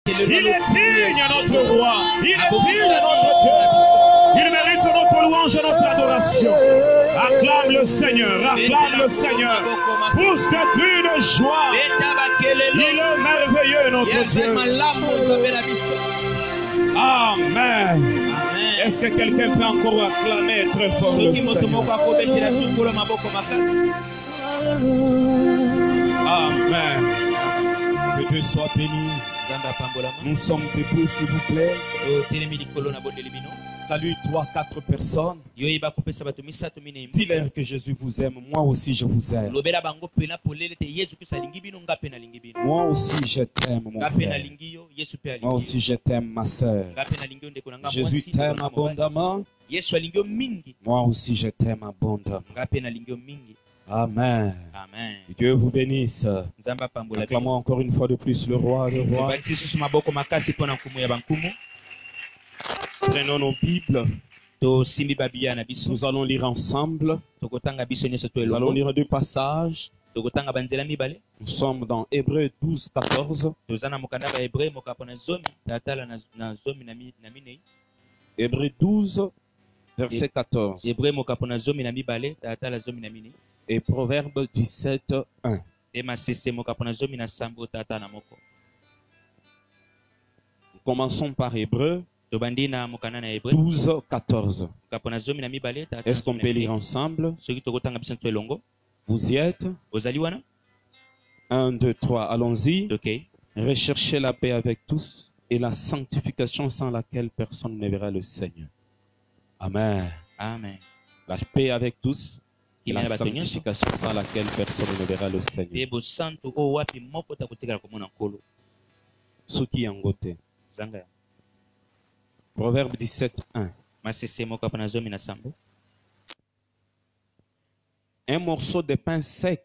Il est digne à notre roi. Il est digne à notre Dieu. Il mérite notre louange et notre adoration. Acclame le Seigneur. Acclame le Seigneur. Pour cette une joie. Il est merveilleux notre Dieu. Amen. Est-ce que quelqu'un peut encore acclamer très fort le Seigneur? Amen. Que Dieu soit béni. Nous sommes debout, s'il vous plaît. Salue 3-4 personnes. Dis-leur que Jésus vous aime. Moi aussi, je vous aime. Moi aussi, je t'aime, mon frère. Moi aussi, je t'aime, ma soeur. Jésus t'aime abondamment. Moi aussi, je t'aime abondamment. Amen. Amen. Dieu vous bénisse. Acclamons encore une fois de plus le roi, le roi. Prenons nos Bibles. Nous allons lire ensemble. Nous allons lire deux passages. Nous sommes dans Hébreux 12, 14. Hébreux 12, verset 14. Et Proverbe 17, 1. Nous commençons par Hébreux 12, 14. Est-ce qu'on peut lire ensemble? Vous y êtes? 1, 2, 3, allons-y. Recherchez la paix avec tous et la sanctification sans laquelle personne ne verra le Seigneur. Amen. Amen. La paix avec tous et la sanctification sans laquelle personne ne verra le Seigneur. Ce qui est en côté. Proverbe 17, 1. Un morceau de pain sec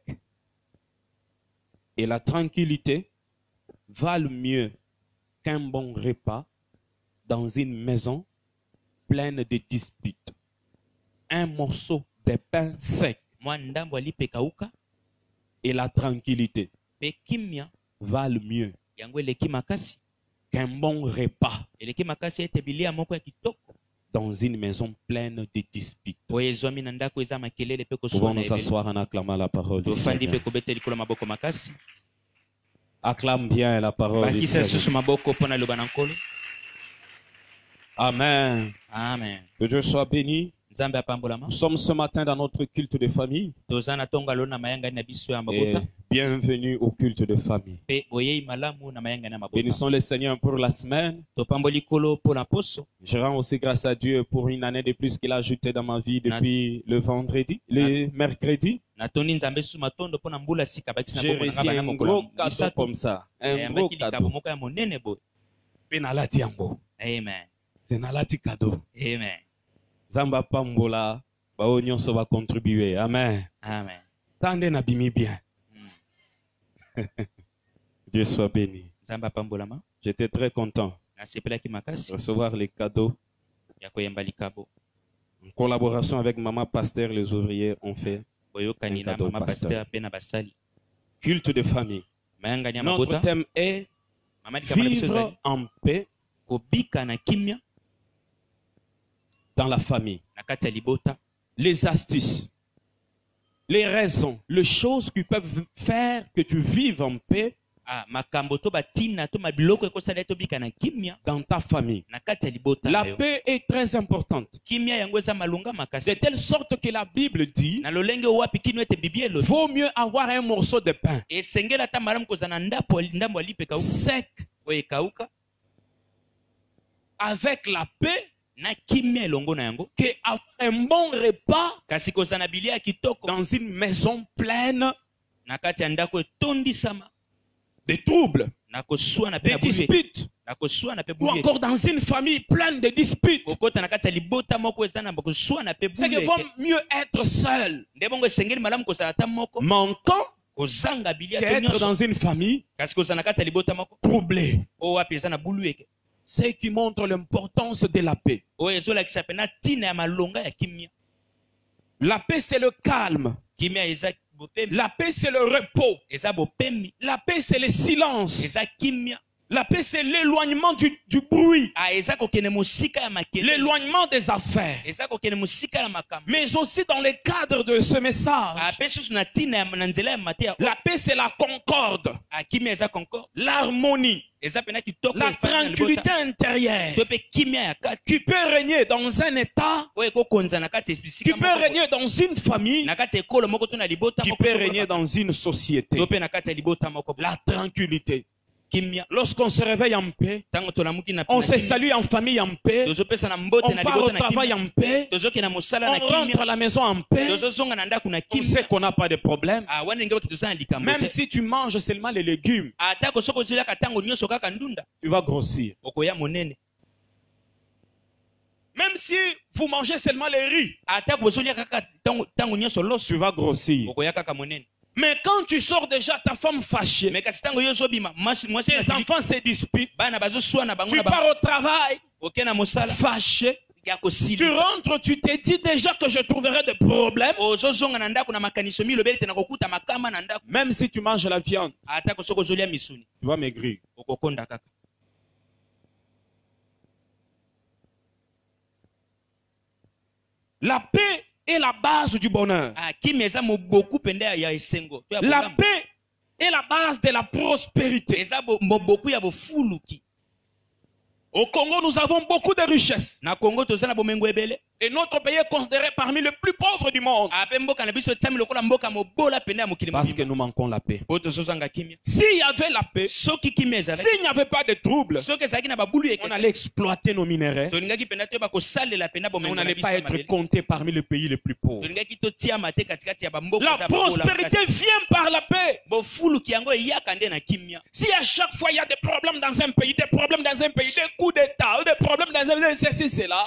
et la tranquillité valent mieux qu'un bon repas dans une maison pleine de disputes. Un morceau de pain sec et la tranquillité valent mieux qu'un bon repas dans une maison pleine de disputes. Pouvons nous asseoir en acclamant la parole du Seigneur. Acclame bien la parole du Seigneur. Amen. Amen. Que Dieu soit béni. Nous sommes ce matin dans notre culte de famille. Et bienvenue au culte de famille. Bénissons le Seigneur pour la semaine. Je rends aussi grâce à Dieu pour une année de plus qu'il a ajouté dans ma vie depuis le mercredi. J'ai reçu un gros cadeau comme ça. Un gros cadeau. Amen. C'est un cadeau. Amen. Zamba Pambola, Baonyon va contribuer. Amen. Amen. Tande na bimi bien. Dieu soit béni. J'étais très content de recevoir les cadeaux. En collaboration avec Maman Pasteur, les ouvriers ont fait un cadeau pasteur. Culte de famille. Notre thème est vivre en paix dans la famille. Les astuces, les raisons, les choses qui peuvent faire que tu vives en paix dans ta famille. La paix est très importante. De telle sorte que la Bible dit vaut mieux avoir un morceau de pain sec avec la paix qu'avoir un bon repas dans une maison pleine de troubles, de disputes, ou encore dans une famille pleine de disputes. C'est qu'il vaut mieux être seul, manquant, qu'être dans une famille troublée. Ce qui montre l'importance de la paix. La paix, c'est le calme. La paix, c'est le repos. La paix, c'est le silence. La paix, c'est l'éloignement du bruit. L'éloignement L'éloignement des affaires. Mais aussi dans le cadre de ce message. La paix, c'est la concorde. L'harmonie. La tranquillité intérieure. Qui peut régner dans un état. Qui peut régner dans une famille. Qui peut régner dans une société. La tranquillité. Lorsqu'on se réveille en paix, on se salue en famille en paix, on part au travail en paix, on rentre à la maison en paix, on sait qu'on n'a pas de problème. Même si tu manges seulement les légumes, tu vas grossir. Même si vous mangez seulement les riz, tu vas grossir. Mais quand tu sors déjà ta femme fâchée, tes enfants se disputent, tu pars au travail fâché, tu rentres, tu te dis déjà que je trouverai des problèmes. Même si tu manges la viande, tu vas maigrir. La paix est la base du bonheur. La paix est la base de la prospérité. Au Congo, nous avons beaucoup de richesses. Et notre pays est considéré parmi les plus pauvres du monde. Parce que nous manquons la paix. S'il y avait la paix, s'il n'y avait pas de troubles, on allait exploiter nos minéraux. On n'allait pas être compté parmi les pays les plus pauvres. La prospérité vient par la paix. Si à chaque fois il y a des problèmes dans un pays, des problèmes dans un pays, des coups d'État, des problèmes dans un pays, c'est là.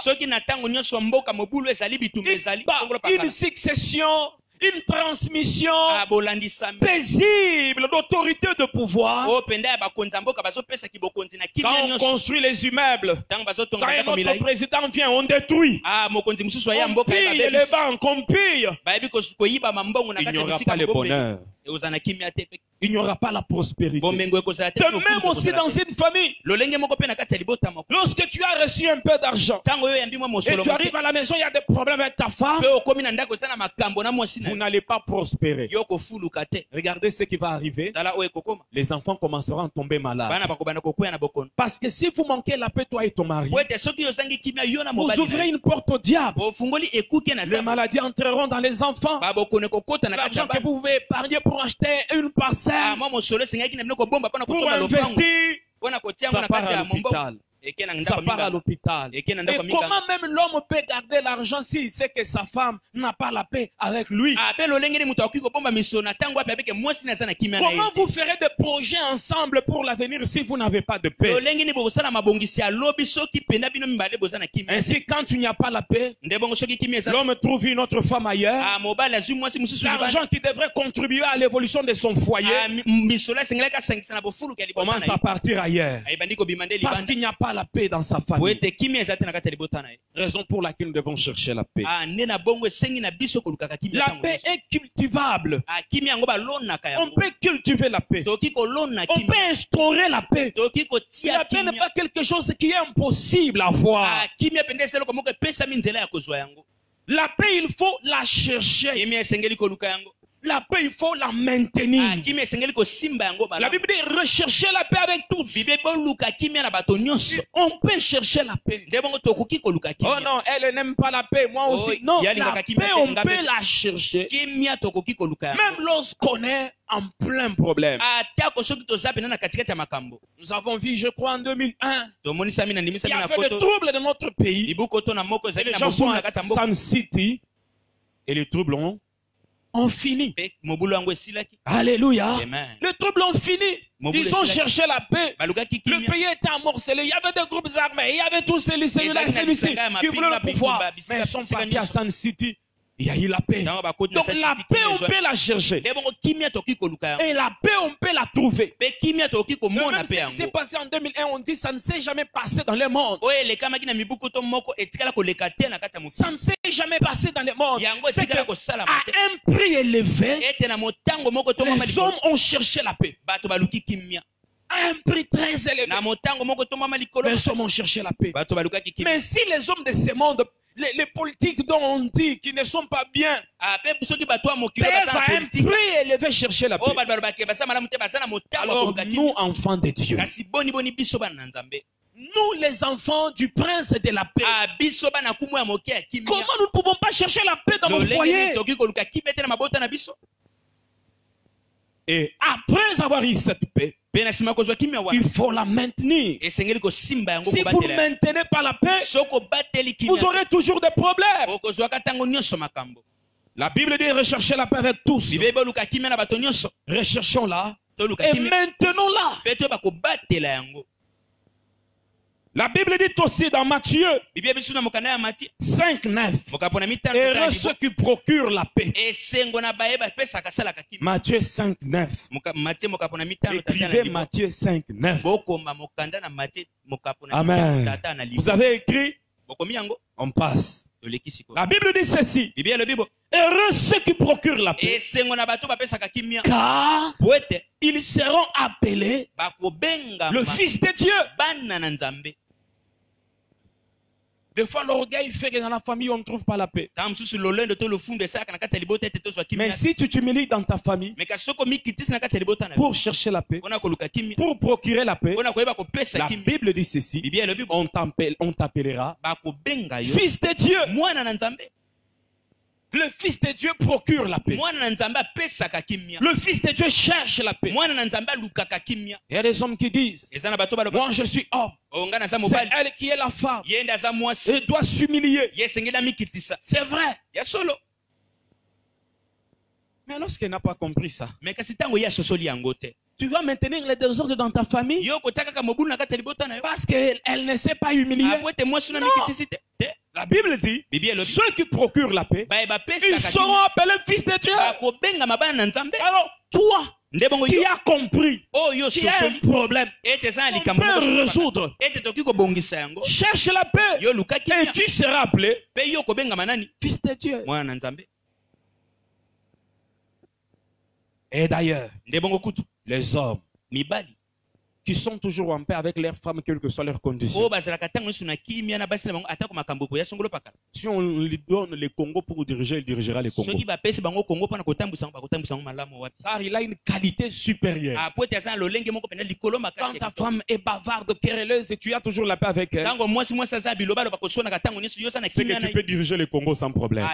Une succession, une transmission paisible d'autorité de pouvoir. Quand on construit les immeubles, quand notre président vient, on détruit. On pille les banques, on pille. Il n'y aura pas le bonheur. Il n'y aura pas la prospérité. De même aussi dans une famille. Lorsque tu as reçu un peu d'argent et tu arrives à la maison, il y a des problèmes avec ta femme, vous n'allez pas prospérer. Regardez ce qui va arriver. Les enfants commenceront à tomber malades. Parce que si vous manquez la paix, toi et ton mari, vous ouvrez une porte au diable. Les maladies entreront dans les enfants. L'argent que vous pouvez épargner pour acheter une parcelle, pour investir, ça part à l'hôpital. Ça part à l'hôpital. Et comment même l'homme peut garder l'argent s'il sait que sa femme n'a pas la paix avec lui? Comment vous ferez des projets ensemble pour l'avenir si vous n'avez pas de paix? Ainsi, quand il n'y a pas la paix, l'homme trouve une autre femme ailleurs. L'argent qui devrait contribuer à l'évolution de son foyer commence à partir ailleurs. Parce qu'il n'y a pas la paix dans sa famille. Raison pour laquelle nous devons chercher la paix. La paix est cultivable. On peut cultiver la paix. On peut instaurer la paix. La paix n'est pas quelque chose qui est impossible à avoir. La paix, il faut la chercher. La paix, il faut la maintenir. La Bible dit rechercher la paix avec tous. On peut chercher la paix. Oh non, elle n'aime pas la paix, moi aussi. Non, la paix, on peut la chercher. Même lorsqu'on est en plein problème. Nous avons vu, je crois, en 2001, il y avait des troubles dans notre pays. Les gens sont à Sun City et les troubles ont fini. Alléluia. Les troubles ont fini. Ils ont cherché la paix. Le pays était amorcelé. Il y avait des groupes armés. Il y avait tous celui-ci qui voulaient le pouvoir. Mais ils sont partis à Sun City. Il y a eu la paix. Donc la paix, on peut la chercher. Et la paix, on peut la trouver. Même si c'est passé en 2001, on dit ça ne s'est jamais passé dans le monde. Ça ne s'est jamais passé dans le monde. C'est qu'à un prix élevé, les hommes ont cherché la paix. à un prix très élevé. Les hommes ont cherché la paix. Mais si les hommes de ce monde, les politiques dont on dit qu'ils ne sont pas bien, peuvent à un prix élevé chercher la paix, alors nous, enfants de Dieu, nous les enfants du prince de la paix, comment nous ne pouvons pas chercher la paix dans nos foyers? Et après avoir eu cette paix, il faut la maintenir. Si vous ne maintenez pas la paix, vous aurez toujours des problèmes. La Bible dit recherchez la paix avec tous. Recherchons-la et maintenons-la. La Bible dit aussi dans Matthieu 5:9, heureux ceux qui procurent la paix. Matthieu 5:9. Écrivez Matthieu 5:9. Amen. Vous avez écrit? On passe. La Bible dit ceci. Heureux ceux qui procurent la paix, car ils seront appelés le Fils de Dieu. Des fois, l'orgueil fait que dans la famille, on ne trouve pas la paix. Mais si tu t'humilies dans ta famille pour chercher la paix, pour procurer la paix, la Bible dit ceci, on t'appellera Fils de Dieu. Le Fils de Dieu procure la paix. Le Fils de Dieu cherche la paix. Il y a des hommes qui disent, moi je suis homme, c'est elle qui est la femme, elle doit s'humilier. C'est vrai. Mais lorsqu'elle n'a pas compris ça, tu vas maintenir les désordres dans ta famille parce qu'elle ne s'est pas humiliée. Non. La Bible dit, ceux qui procurent la paix, ils seront appelés fils de Dieu. Alors, toi, qui as compris, qui a un problème, on peut résoudre. Cherche la paix et tu seras appelé fils de Dieu. Et d'ailleurs, les hommes qui sont toujours en paix avec leurs femmes, quelles que soient leurs conditions. Si on lui donne le Congo pour diriger, il dirigera le Congo. Car il a une qualité supérieure. Quand ta femme est bavarde, querelleuse, et tu as toujours la paix avec elle, c'est que tu peux diriger le Congo sans problème.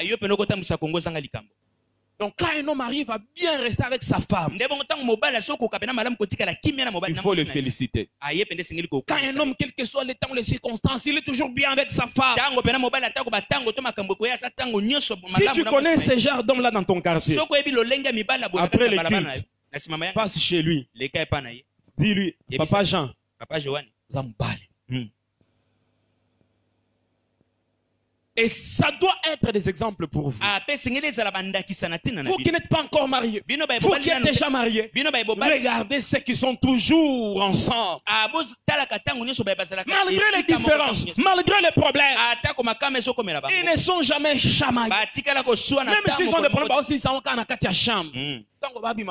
Donc quand un homme arrive à bien rester avec sa femme, il faut le féliciter. Quand un homme, quel que soit le temps, les circonstances, il est toujours bien avec sa femme. Si tu connais ce genre d'homme-là dans ton quartier, après le culte, passe chez lui, dis-lui, Papa Jean, Zambali. Et ça doit être des exemples pour vous. Vous qui n'êtes pas encore mariés, vous qui êtes déjà mariés, regardez ceux qui sont toujours ensemble. Malgré les différences, malgré les problèmes, ils ne sont jamais chamaillés. Même s'ils ont des problèmes, aussi ils sont dans la chambre. Tant qu'on va bien,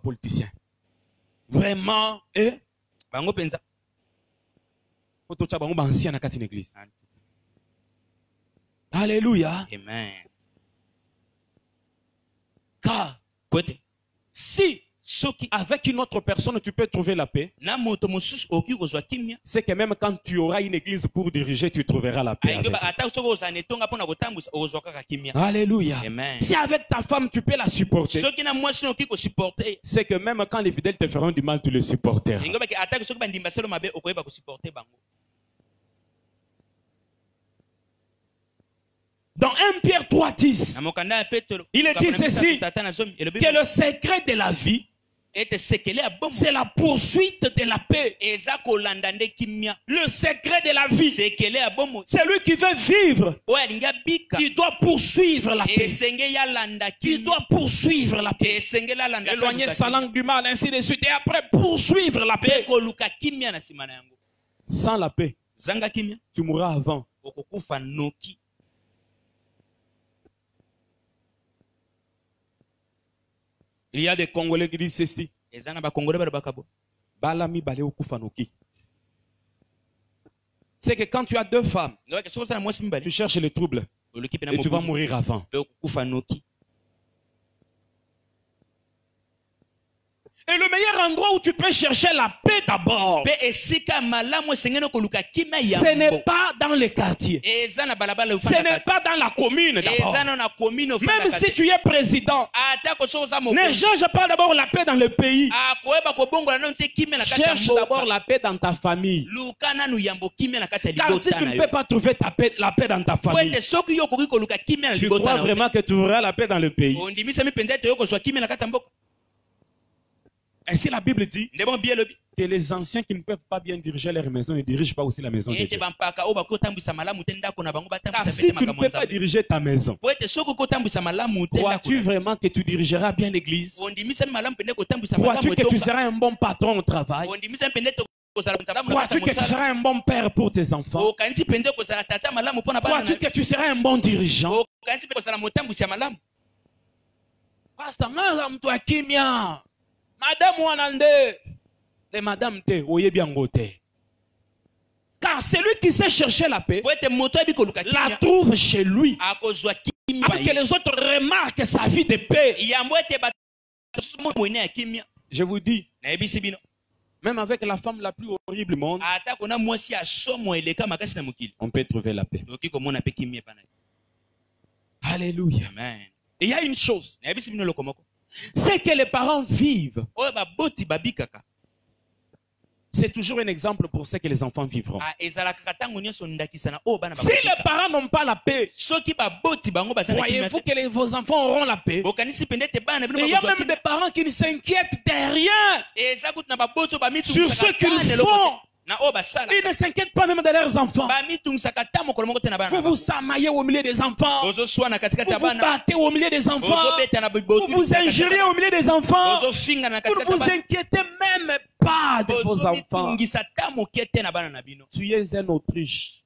politicien. Vraiment, Alléluia. Amen. Car si avec une autre personne tu peux trouver la paix, c'est que même quand tu auras une église pour diriger, tu trouveras la paix. Alléluia. Amen. Si avec ta femme tu peux la supporter, c'est que même quand les fidèles te feront du mal, tu les supporteras. Dans 1 Pierre 3:10, il est dit ceci, que le secret de la vie, c'est la poursuite de la paix. Le secret de la vie, c'est lui qui veut vivre. Il doit poursuivre la paix. Il doit poursuivre la paix. Éloigner sa langue du mal, ainsi de suite. Et après, poursuivre la paix. Sans la paix, tu mourras avant. Il y a des Congolais qui disent ceci. Balami bale okufanoki. C'est que quand tu as deux femmes, tu cherches le trouble et tu vas mourir avant. Et le meilleur endroit où tu peux chercher la paix d'abord, ce n'est pas dans les quartiers. Ce n'est pas dans la commune d'abord. Même si tu es président, ne cherche pas d'abord la paix dans le pays. Cherche d'abord la paix dans ta famille. Car si tu ne peux pas trouver la paix dans ta famille, tu crois vraiment que tu auras la paix dans le pays? Ainsi la Bible dit que les anciens qui ne peuvent pas bien diriger leur maison ne dirigent pas aussi la maison de Dieu. Car si tu ne peux pas diriger ta maison, crois-tu vraiment que tu dirigeras bien l'église? Crois-tu que tu seras un bon patron au travail? Crois-tu que tu seras un bon père pour tes enfants? Crois-tu que tu seras un bon dirigeant? Pasteur, Madame Wanande, les madame te, oye bien gote. Car celui qui sait chercher la paix, la trouve chez lui. Afin que les autres remarquent sa vie de paix. Je vous dis, même avec la femme la plus horrible du monde, on peut trouver la paix. Alléluia. Et il y a une chose. C'est que les parents vivent. C'est toujours un exemple pour ce que les enfants vivront. Si les parents n'ont pas la paix, voyez-vous que vos enfants auront la paix? Il y a même des parents qui ne s'inquiètent de rien sur ce qu'ils font. Ils ne s'inquiètent pas même de leurs enfants. Vous vous samaillez au milieu des enfants. Vous vous battez au milieu des enfants. Vous vous injuriez au milieu des enfants. Vous ne vous inquiétez même pas de vos enfants. Tu es un Autriche.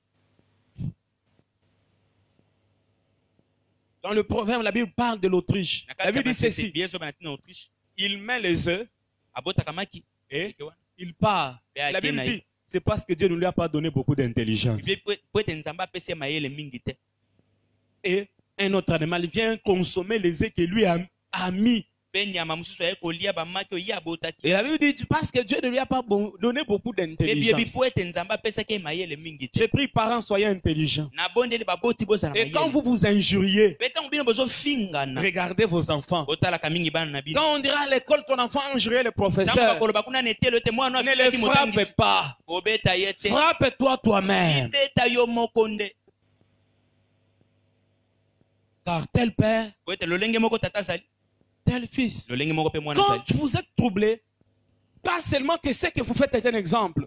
Dans le proverbe, la Bible parle de l'Autriche. La Bible dit ceci. Il met les œufs et il part. La Bible dit, c'est parce que Dieu ne lui a pas donné beaucoup d'intelligence. Et un autre animal vient consommer les œufs que lui a mis. Et la Bible dit, parce que Dieu ne lui a pas donné beaucoup d'intelligence. Je prie, parents, soyez intelligents. Et quand vous vous injuriez, regardez vos enfants. Quand on dira à l'école, ton enfant a injurié le professeur, ne les frappe pas. Frappe-toi toi-même. Car tel père, tel fils. Quand vous êtes troublé, pas seulement que ce que vous faites est un exemple,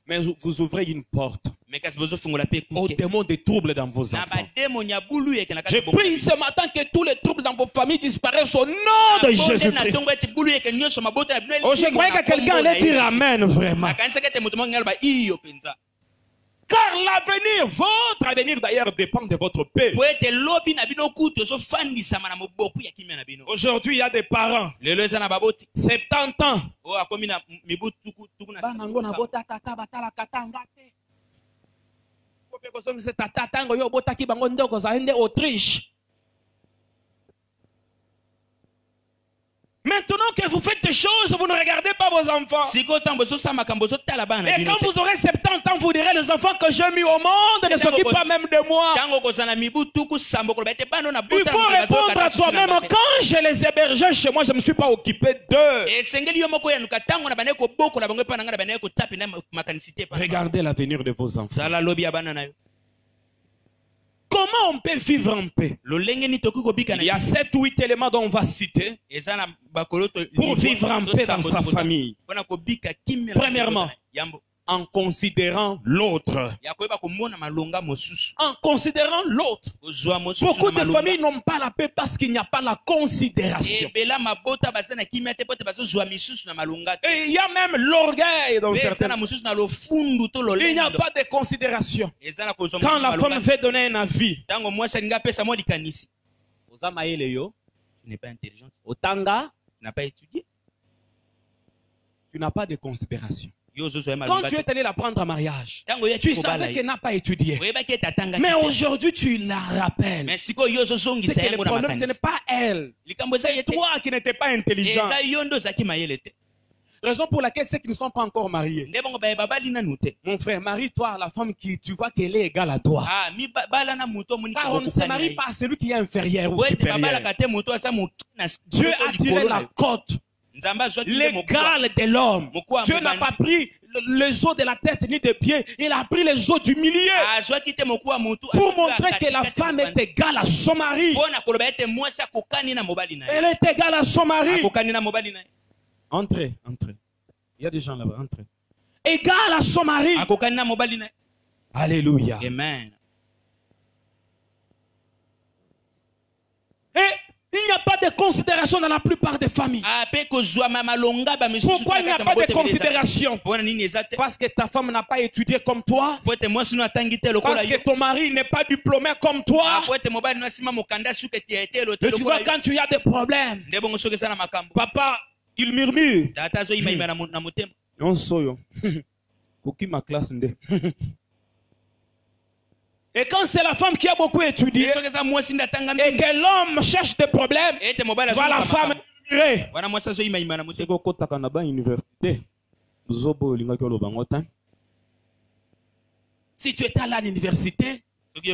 mais vous ouvrez une porte au démon des troubles dans vos enfants. Je prie ce matin que tous les troubles dans vos familles disparaissent au nom de Jésus-Christ. Oh, je croyais que quelqu'un allait dire Amen vraiment. Car l'avenir, votre avenir d'ailleurs dépend de votre paix. Aujourd'hui, il y a des parents. 70 ans. Autriche. Maintenant que vous faites des choses, vous ne regardez pas vos enfants. Et quand vous aurez 70 ans, vous direz les enfants que j'ai mis au monde ne s'occupent pas même de moi. Il faut répondre à soi-même. Quand je les hébergeais chez moi, je ne me suis pas occupé d'eux. Regardez l'avenir de vos enfants. Comment on peut vivre en paix? Il y a 7 ou 8 éléments dont on va citer pour vivre en paix dans sa famille. Premièrement, en considérant l'autre. En considérant l'autre. Beaucoup de familles n'ont pas la paix parce qu'il n'y a pas la considération. Et il y a même l'orgueil dans certains. Il n'y a pas de considération. Quand la femme veut donner un avis, n'est pas intelligente. Otanga, N'a pas étudié. tu n'as pas de considération. Yo zo zo Quand tu es allé la prendre en mariage, tu savais qu'elle n'a pas étudié. Mais aujourd'hui, tu la rappelles. C'est que le problème, ce n'est pas elle. C'est toi qui n'étais pas intelligent. Raison pour laquelle ceux qui ne sont pas encore mariés. Mon frère, marie-toi à la femme qui tu vois qu'elle est égale à toi. Car on ne se marie pas à celui qui est inférieur ou supérieur. Dieu a tiré la côte. L'égal de l'homme. Dieu n'a pas pris les os de la tête ni des pieds. Il a pris les os du milieu. Pour montrer que la femme est égale à son mari. Elle est égale à son mari. Entrez, entrez. Il y a des gens là-bas, entrez. Égal à son mari. Alléluia. Amen. Et il n'y a pas de considération dans la plupart des familles. Pourquoi il n'y a pas de considération? Parce que ta femme n'a pas étudié comme toi. Parce que ton mari n'est pas diplômé comme toi. Et tu vois quand tu as des problèmes, papa, il murmure. On soyo. Pour qui ma classe nde? Et quand c'est la femme qui a beaucoup étudié et que l'homme cherche des problèmes, va la femme murmurer. Si tu étais allé à l'université,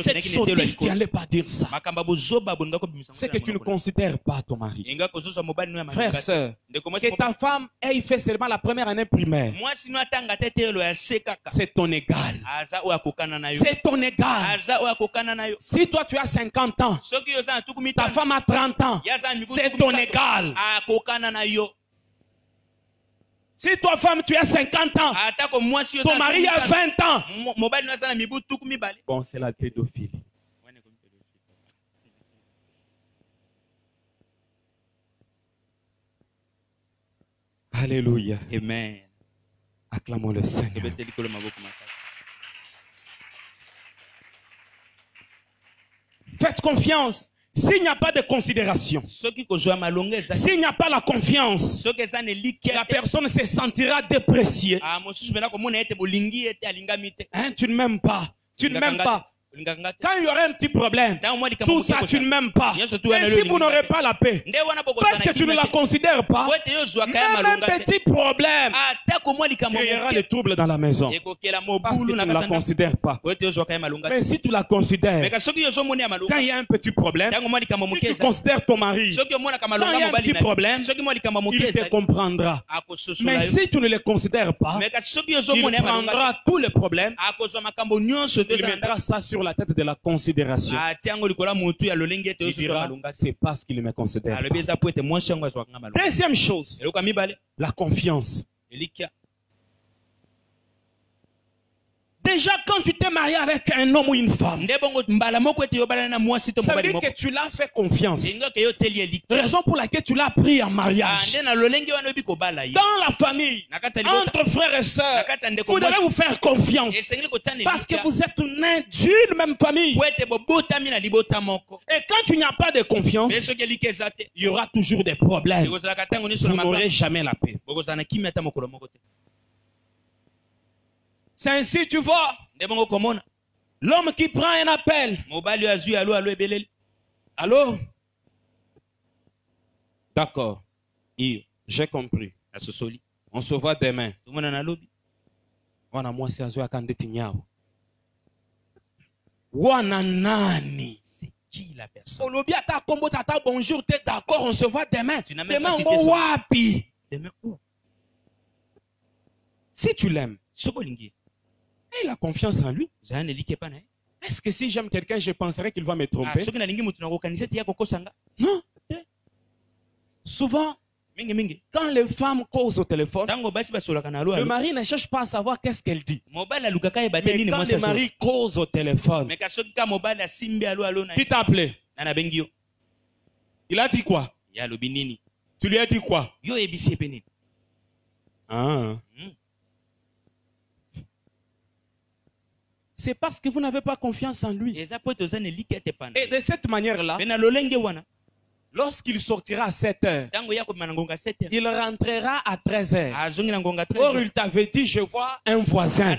cette sottise, tu n'allais pas dire ça. C'est que tu ne considères pas ton mari. Frère, sœur, que ta femme ait fait seulement la première année primaire, c'est ton égal. C'est ton égal. Si toi tu as 50 ans, ta femme a 30 ans, c'est ton égal. Si toi femme tu as 50 ans, ton mari a 20 ans. Bon, c'est la pédophilie. Alléluia. Amen. Acclamons le Seigneur. Faites confiance. S'il n'y a pas de considération, s'il n'y a pas la confiance, la personne se sentira dépréciée. Hein, tu ne m'aimes pas. Tu ne m'aimes pas. Quand il y aura un petit problème, tout ça tu ne m'aimes pas. Et si vous n'aurez pas la paix, parce que tu ne la considères pas, même un petit problème créera des troubles dans la maison. Parce que tu ne la considères pas. Mais si tu la considères, quand il y a un petit problème, si tu considères ton mari, quand il y a un petit problème, il te comprendra. Mais si tu ne le considères pas, il prendra tous les problèmes, il mettra ça sur la tête de la considération. Il dira, c'est parce qu'il me considère pas. Deuxième chose, la confiance. Déjà, quand tu t'es marié avec un homme ou une femme, ça veut dire que tu l'as fait confiance. Raison pour laquelle tu l'as pris en mariage. Dans la famille, entre frères et sœurs, vous devez vous faire confiance. Parce que vous êtes nés d'une même famille. Et quand tu n'as pas de confiance, il y aura toujours des problèmes. Vous n'aurez jamais la paix. C'est ainsi, tu vois, l'homme qui prend un appel. Allô? D'accord. J'ai compris. On se voit demain. Wana mwasi azo akandeti nyao. Wana nani? C'est qui la personne? Olobi ata kombo tata bonjour, t'es d'accord, on se voit demain. Demain on wapi? Demain où? Si tu l'aimes, il a confiance en lui. Est-ce que si j'aime quelqu'un, je penserais qu'il va me tromper? Non. Souvent, quand les femmes causent au téléphone, le mari ne cherche pas à savoir qu'est-ce qu'elle dit. Mais quand le mari cause au téléphone, qui t'a appelé? Il a dit quoi? Tu lui as dit quoi? Ah. C'est parce que vous n'avez pas confiance en lui. Et de cette manière-là, Lorsqu'il sortira à 7 heures, il rentrera à 13 heures. Or, il t'avait dit, je vois un voisin.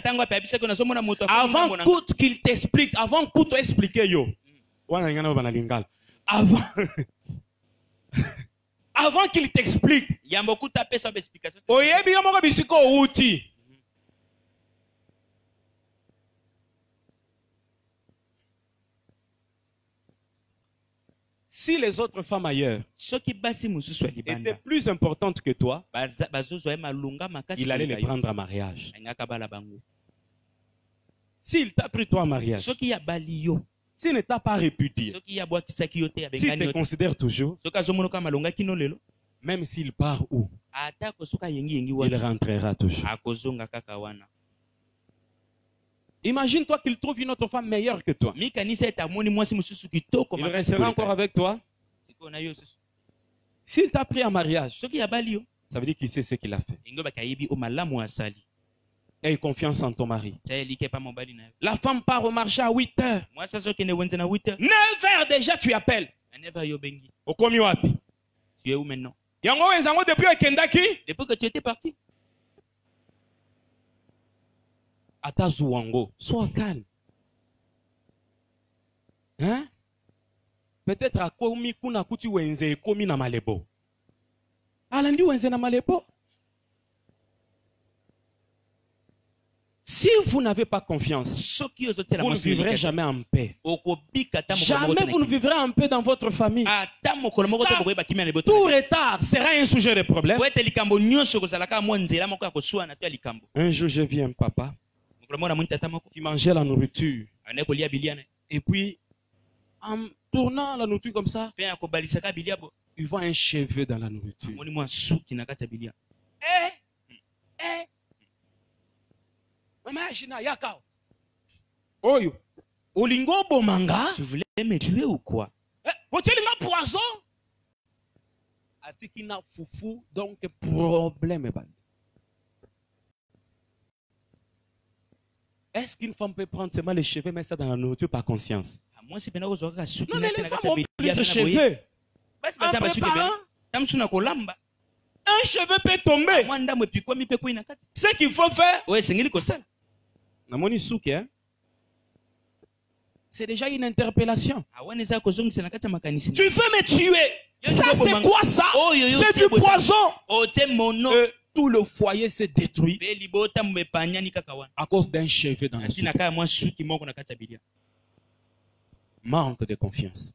Avant qu'il t'explique, avant qu'il t'explique, avant qu'il t'explique, si les autres femmes ailleurs étaient plus importantes que toi, il allait les prendre en mariage. S'il t'a pris toi en mariage, s'il ne t'a pas répudié, s'il te considère toujours, même s'il part où, il rentrera toujours. Imagine-toi qu'il trouve une autre femme meilleure que toi. Il restera encore avec toi. S'il t'a pris en mariage, ça veut dire qu'il sait ce qu'il a fait. Aie confiance en ton mari. La femme part au marché à 8 heures. 9 heures déjà tu appelles. Okomi wapi? Tu es où maintenant? Depuis que tu étais parti. Atazouango, sois calme. Hein? Peut-être à komi kuna kuti wenze komi na malebo. Alandi wenze na malebo. Si vous n'avez pas confiance, vous ne vivrez jamais en paix. Jamais vous ne vivrez en paix dans votre famille. Tout retard sera un sujet de problème. Un jour, je vis un papa qui mangeait la nourriture. Et puis, en tournant la nourriture comme ça, il voit un cheveu dans la nourriture. Oyo, olingo bomanga. Tu voulais me tuer ou quoi? Otelinga poison. Atikina foufou, donc problème. Est-ce qu'une femme peut prendre seulement les cheveux, mettre ça dans la nourriture par conscience? Non, mais les femmes ont plus de cheveux. Un cheveu peut tomber. Ce qu'il faut faire, c'est déjà une interpellation. Tu veux me tuer? Ça, c'est quoi ça? C'est du poison. Tout le foyer s'est détruit à cause d'un cheveu dans la soupe. Manque de confiance.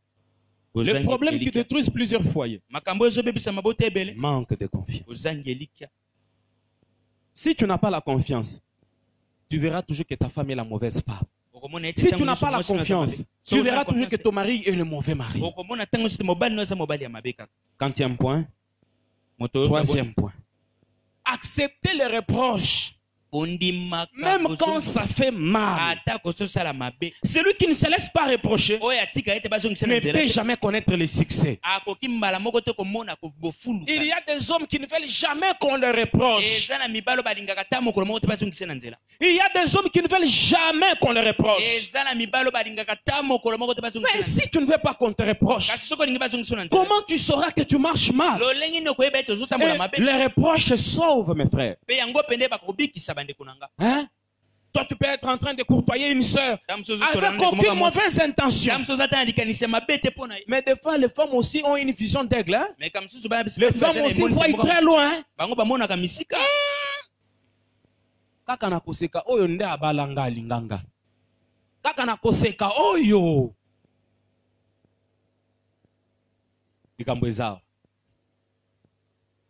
Les problèmes qui détruisent plusieurs foyers. Manque de confiance. Si tu n'as pas la confiance, tu verras toujours que ta femme est la mauvaise femme. Si tu n'as pas la confiance, tu verras toujours que ton mari est le mauvais mari. Quatrième point. Troisième point. Accepter les reproches. Même quand ça fait mal. Celui qui ne se laisse pas reprocher ne peut jamais connaître le succès. Il y a des hommes qui ne veulent jamais qu'on leur reproche. Il y a des hommes qui ne veulent jamais qu'on leur reproche. Mais si tu ne veux pas qu'on te reproche, comment tu sauras que tu marches mal? Et les reproches sauvent, mes frères. Hein? Toi, tu peux être en train de courtoyer une soeur avec aucune mauvaise intention. Mais des fois, les femmes aussi ont une vision d'aigle. Hein? Les femmes aussi voient très loin. Kaka na koseka oyo nde abalanga linganga. Kaka na koseka oyo.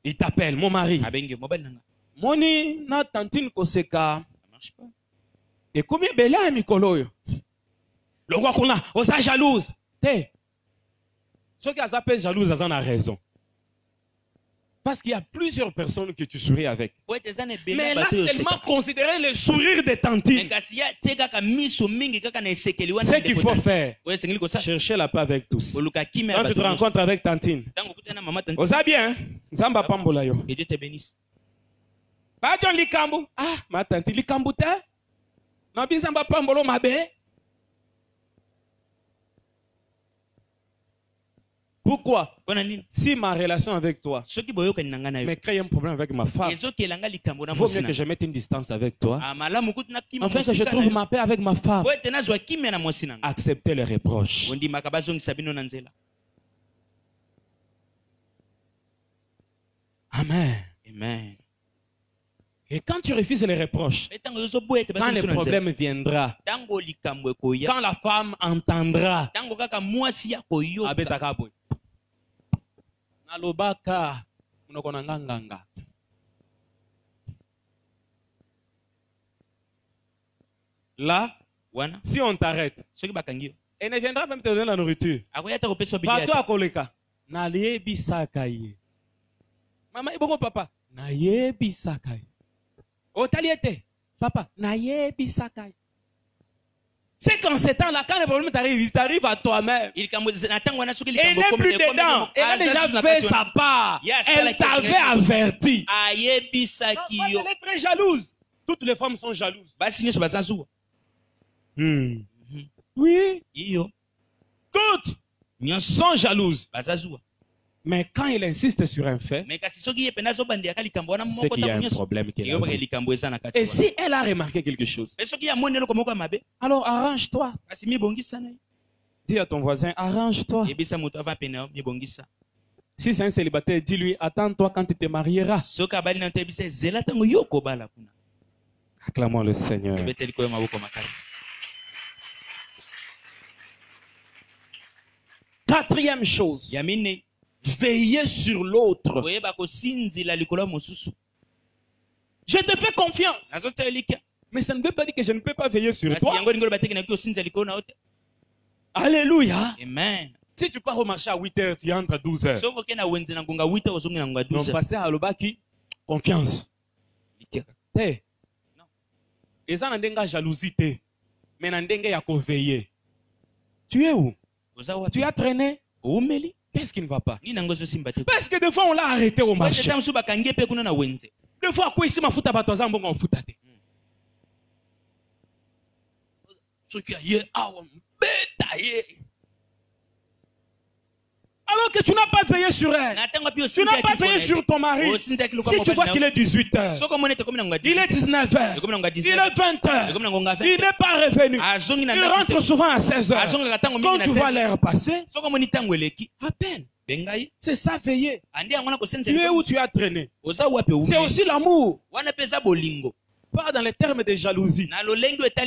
Il t'appelle, mon mari. Moni na tantine koseka. Et combien bela mikolo yo? Le roi qu'on a, osa jalouse. Te. Ceux qui s'appellent jalouse, ils ont raison. Parce qu'il y a plusieurs personnes que tu souris avec. Mais là, seulement considérer le sourire de tantine. Ce qu'il faut faire, chercher la paix avec tous. Quand tu te rencontres avec tantine, vous savez bien, Zamba Pambola yo. Et Dieu te bénisse. Pas John Likambu. Ah, ma tante, Likambu te? Nabi Zamba Pambolo mabe. Pourquoi? Si ma relation avec toi me crée un problème avec ma femme, il vaut mieux que je mette une distance avec toi, afin que je trouve ma paix avec ma femme. Accepter les reproches. Amen. Amen. Et quand tu refuses les reproches, quand le problème viendra, quand la femme entendra, là, si on t'arrête, elle ne viendra même te donner la nourriture. Va-toi, Koleka. Nayebi sakaye. Maman, iboko papa. Nayebi sakaye. Otaliete. Papa. Nayebi sakaye. C'est qu'en ces temps-là, quand le problème t'arrive, il t'arrive à toi-même. Elle n'est plus dedans. Elle a déjà fait sa part. Elle t'avait averti. Elle est très jalouse. Toutes les femmes sont jalouses. Oui. Toutes sont jalouses. Mais quand il insiste sur un fait, c'est qu'il y a un problème. Et si elle a remarqué quelque chose, alors arrange-toi. Dis à ton voisin, arrange-toi. Si c'est un célibataire, dis-lui, attends-toi quand tu te marieras. Acclamons le Seigneur. Quatrième chose. Veiller sur l'autre. Je te fais confiance. Mais ça ne veut pas dire que je ne peux pas veiller sur toi. Alléluia. Amen. Si tu pars au marché à 8h, tu entres à 12h. Donc passer à l'obaki, confiance. Et ça n'a pas jalousie. Mais n'a pas veiller. Tu es où? Tu as traîné? Qu'est-ce qui ne va pas? Parce que des fois on l'a arrêté au marché. Des fois quoi ici ma fout à batoza mbongo on fout à te. Ce qui a hier alors que tu n'as pas veillé sur elle. Tu n'as pas veillé sur ton mari. Si tu vois qu'il est 18h, il est 19h, il est 20h, il n'est pas revenu. Il rentre souvent à 16h. Quand tu vois l'heure passer, appelle. C'est ça veiller. Tu es où tu as traîné. C'est aussi l'amour. Pas dans les termes de jalousie.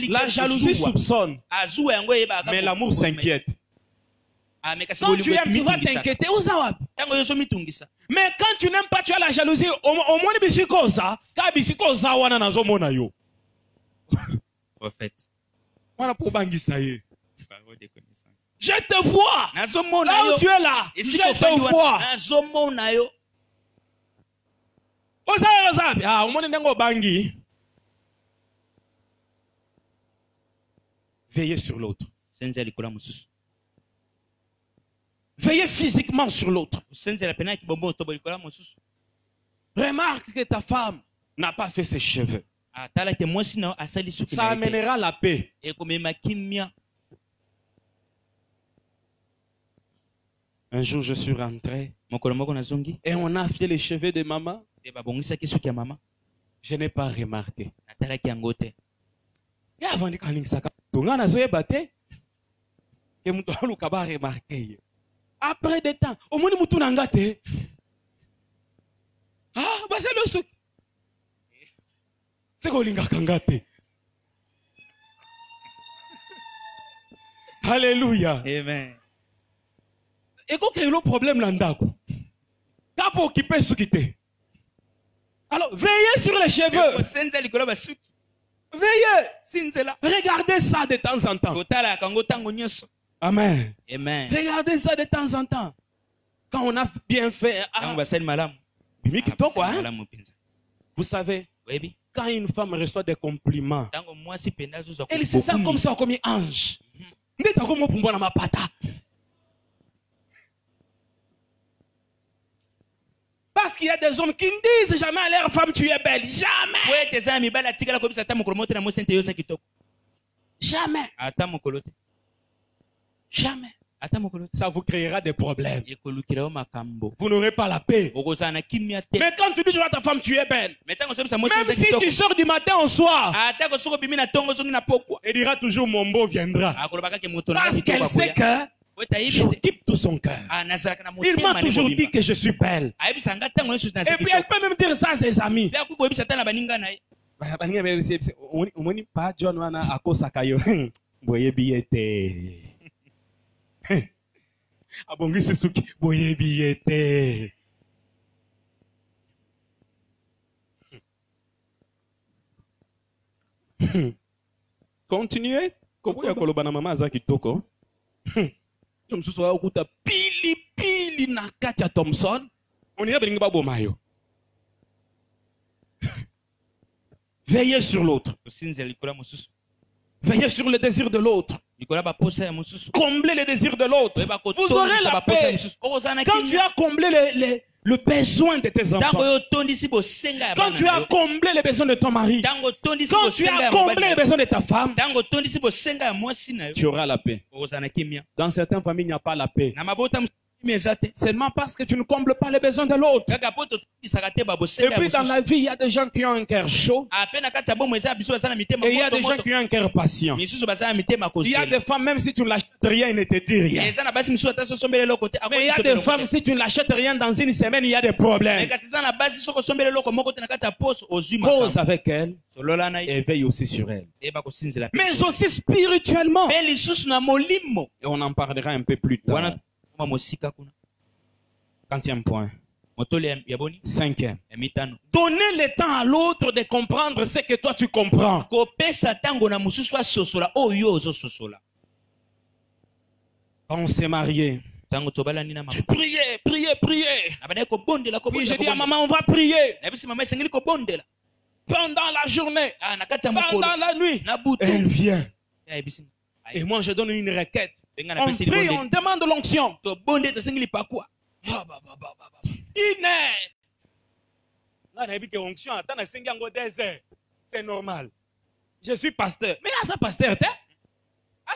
La jalousie soupçonne, mais l'amour s'inquiète. Quand tu aimes, tu vas t'inquiéter. Mais quand tu n'aimes pas, tu as la jalousie. Au moins, Prophète. Je te vois. Là où tu es là, je te vois. Veillez sur l'autre. Veillez physiquement sur l'autre. Remarque que ta femme n'a pas fait ses cheveux. Ça amènera la paix. Un jour, je suis rentré et on a fait les cheveux de maman. Je n'ai pas remarqué. Et avant de remarqué. Après des temps, au moins mutu nangate. Ah, bah c'est le souk. C'est kolinga kangate. Alléluia. Amen. Et quand il y a le problème là-dedans, t'as pas occupé ce qui t'est. Alors, veillez sur les cheveux. Veillez. Regardez ça de temps en temps. Amen. Amen. Regardez ça de temps en temps. Quand on a bien fait. Vous savez, quand une femme reçoit des compliments, elle se sent comme ça, comme un ange. Parce qu'il y a des hommes qui ne disent jamais à leur femme tu es belle. Jamais. Jamais. Jamais. ça vous créera des problèmes. Vous n'aurez pas la paix. Mais quand tu dis à ta femme, tu es belle. Même si tu sors du matin au soir, elle dira toujours mon beau viendra. Parce qu'elle sait que j'occupe tout son cœur. Il m'a toujours dit que je suis belle. Et puis elle peut même dire ça à ses amis. Pas John wana akosaka yo. Boyebi ete. Abongisi suki boyebi ete. Continuez. Koboya koloba na mama za kitoko. Yo msusu wa okuta pili pili na kati ya Thompson. Onira beningi babo mayo. Veillez sur l'autre. Veillez sur le désir de l'autre. Comblez les désirs de l'autre. Vous aurez la paix. Quand tu as comblé le besoin de tes enfants, quand tu as comblé les besoins de ton mari, quand tu as comblé les besoins de ta femme, tu auras la paix. Dans certaines familles, il n'y a pas la paix. Seulement parce que tu ne combles pas les besoins de l'autre. Et puis dans la vie, il y a des gens qui ont un cœur chaud. Et il y a des gens qui ont un cœur patient. Il y a des femmes, même si tu ne l'achètes rien, ils ne te disent rien. Mais il y a des femmes, si tu ne l'achètes rien, dans une semaine, il y a des problèmes. Cause avec elle et veille aussi sur elle. Mais aussi spirituellement. Et on en parlera un peu plus tard. 40e point. 5e. Donner le temps à l'autre de comprendre ce que toi tu comprends. On s'est marié. Je priais. Puis j'ai dit à maman, on va prier. Pendant la journée, pendant la nuit, elle vient. Et moi, je donne une requête. On prie, on demande l'onction. C'est normal. Je suis pasteur. Mais à ça, pasteur,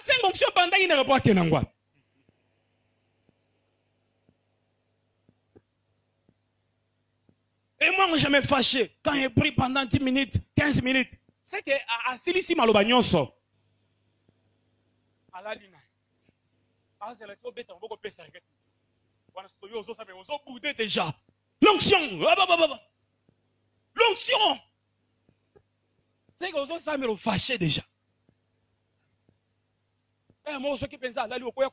c'est une onction pendant une heure. Et moi, je me fâché. Quand il prie pendant 10 minutes, 15 minutes, c'est que à Silici Malobagnon sort. Déjà. L'onction. L'onction. C'est que ça me fâché déjà. Eh, moi, je pense à l'onction.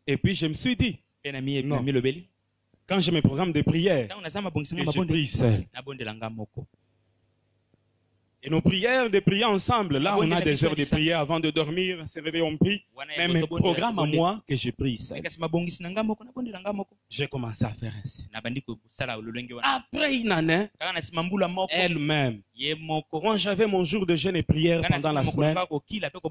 Et puis je me suis dit, non. Quand je me programme de prière, je prie seul. Et nos prières, de prier ensemble, là on a des heures de prière avant de dormir, se réveiller, on prie. Mais mes programmes à moi, que je prie seul. J'ai commencé à faire ainsi. Après une année, elle-même, moi j'avais mon jour de jeûne et prière pendant la semaine.